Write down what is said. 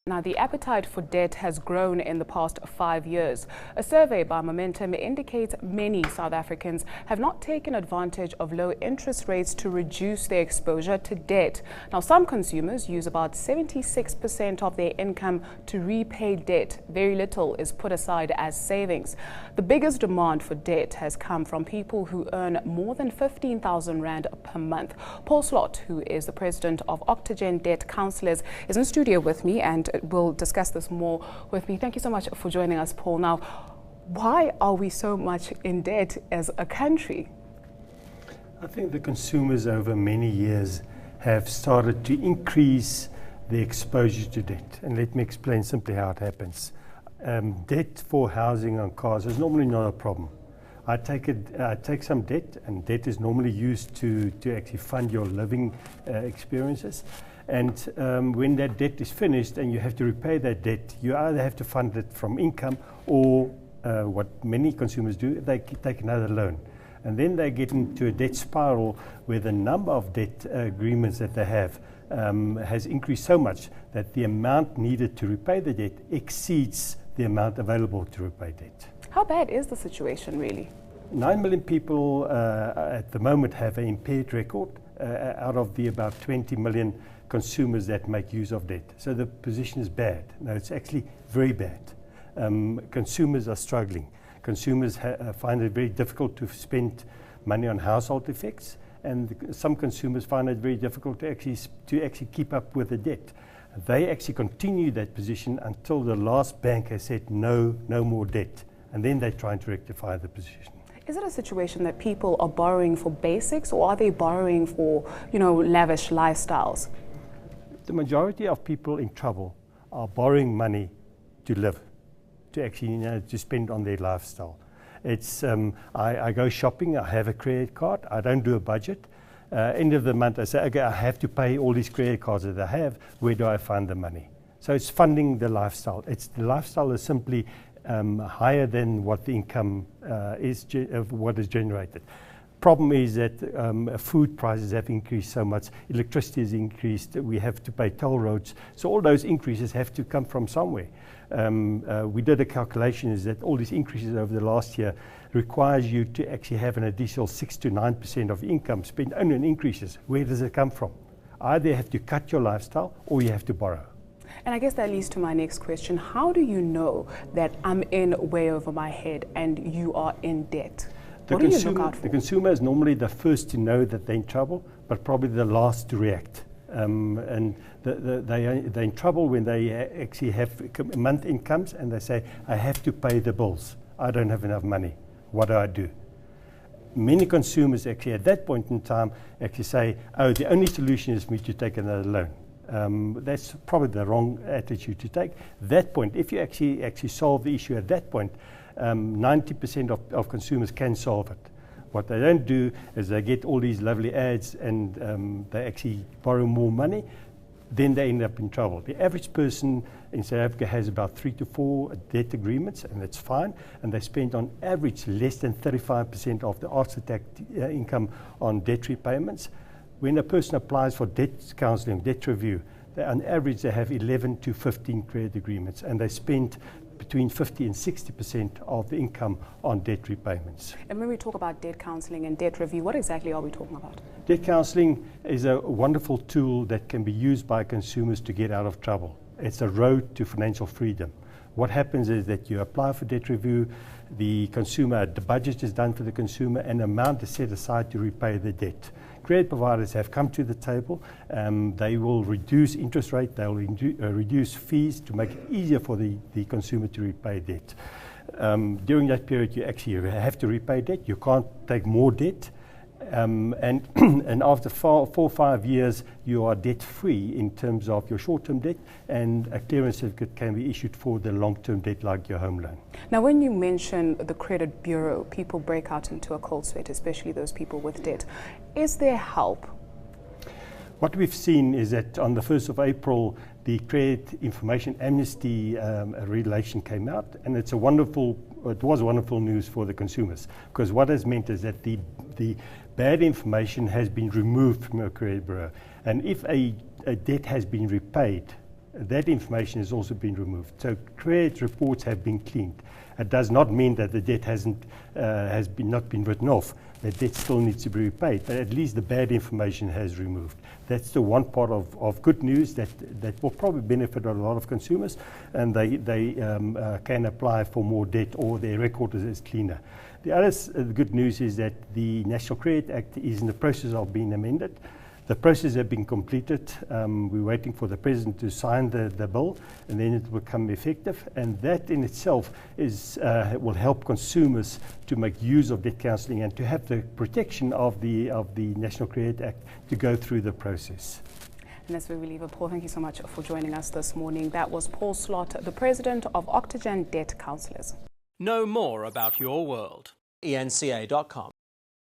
Now, the appetite for debt has grown in the past 5 years. A survey by Momentum indicates many South Africans have not taken advantage of low interest rates to reduce their exposure to debt. Now, some consumers use about 76% of their income to repay debt. Very little is put aside as savings. The biggest demand for debt has come from people who earn more than 15,000 Rand per month. Paul Slot, who is the president of Octogen Debt Counsellors, is in studio with me and will discuss this more with me. Thank you so much for joining us, Paul. Now, why are we so much in debt as a country? I think the consumers over many years have started to increase the exposure to debt. And let me explain simply how it happens. Debt for housing and cars is normally not a problem. I take some debt, and debt is normally used to actually fund your living experiences. And when that debt is finished and you have to repay that debt, you either have to fund it from income or what many consumers do, they take another loan. And then they get into a debt spiral where the number of debt agreements that they have has increased so much that the amount needed to repay the debt exceeds the amount available to repay debt. How bad is the situation really? 9 million people at the moment have an impaired record out of the about 20 million consumers that make use of debt. So the position is bad. No, it's actually very bad. Consumers are struggling. Consumers find it very difficult to spend money on household effects, and some consumers find it very difficult to actually keep up with the debt. They actually continue that position until the last bank has said no more debt, and then they're trying to rectify the position. Is it a situation that people are borrowing for basics, or are they borrowing for, lavish lifestyles? The majority of people in trouble are borrowing money to live, to actually to spend on their lifestyle. It's I go shopping, I have a credit card, I don't do a budget. End of the month I say, okay, I have to pay all these credit cards that I have, where do I find the money? So it's funding the lifestyle. The lifestyle is simply higher than what the income is, what is generated. Problem is that food prices have increased so much, electricity has increased, we have to pay toll roads, so all those increases have to come from somewhere. We did a calculation is that all these increases over the last year requires you to actually have an additional 6 to 9% of income spent only on increases. Where does it come from? Either you have to cut your lifestyle or you have to borrow. And I guess that leads to my next question. How do you know that I'm in way over my head and you are in debt? What do you look out for? The consumer is normally the first to know that they're in trouble, but probably the last to react. And they're in trouble when they actually have month incomes and they say, I have to pay the bills. I don't have enough money. What do I do? Many consumers actually at that point in time actually say, oh, the only solution is for me to take another loan. That's probably the wrong attitude to take. That point, if you actually solve the issue at that point, 90% of consumers can solve it. What they don't do is they get all these lovely ads and they actually borrow more money, then they end up in trouble. The average person in South Africa has about 3 to 4 debt agreements, and that's fine, and they spend on average less than 35% of the after-tax income on debt repayments. When a person applies for debt counselling, debt review, on average they have 11 to 15 credit agreements, and they spend between 50 and 60% of the income on debt repayments. And when we talk about debt counselling and debt review, what exactly are we talking about? Debt counselling is a wonderful tool that can be used by consumers to get out of trouble. It's a road to financial freedom. What happens is that you apply for debt review, the budget is done for the consumer, and an amount is set aside to repay the debt. Credit providers have come to the table. They will reduce interest rate, they will reduce fees to make it easier for the consumer to repay debt. During that period, you actually have to repay debt. You can't take more debt. And after 4 or 5 years, you are debt-free in terms of your short-term debt, and a clearance certificate can be issued for the long-term debt like your home loan. Now, when you mention the credit bureau, people break out into a cold sweat, especially those people with debt. Is there help? What we've seen is that on the 1st of April, the Credit Information Amnesty regulation came out, and it was wonderful news for the consumers, because what has meant is that the bad information has been removed from a credit bureau. And if a debt has been repaid, that information has also been removed. So credit reports have been cleaned. It does not mean that the debt not been written off. The debt still needs to be repaid, but at least the bad information has removed. That's the one part of good news that will probably benefit a lot of consumers, and they can apply for more debt, or their record is cleaner. The other good news is that the National Credit Act is in the process of being amended. The process has been completed. We're waiting for the President to sign the bill, and then it will become effective. And that in itself will help consumers to make use of debt counselling and to have the protection of the National Credit Act to go through the process. And that's where we leave it. Paul, thank you so much for joining us this morning. That was Paul Slot, the President of Octogen Debt Counsellors. Know more about your world. eNCA.com.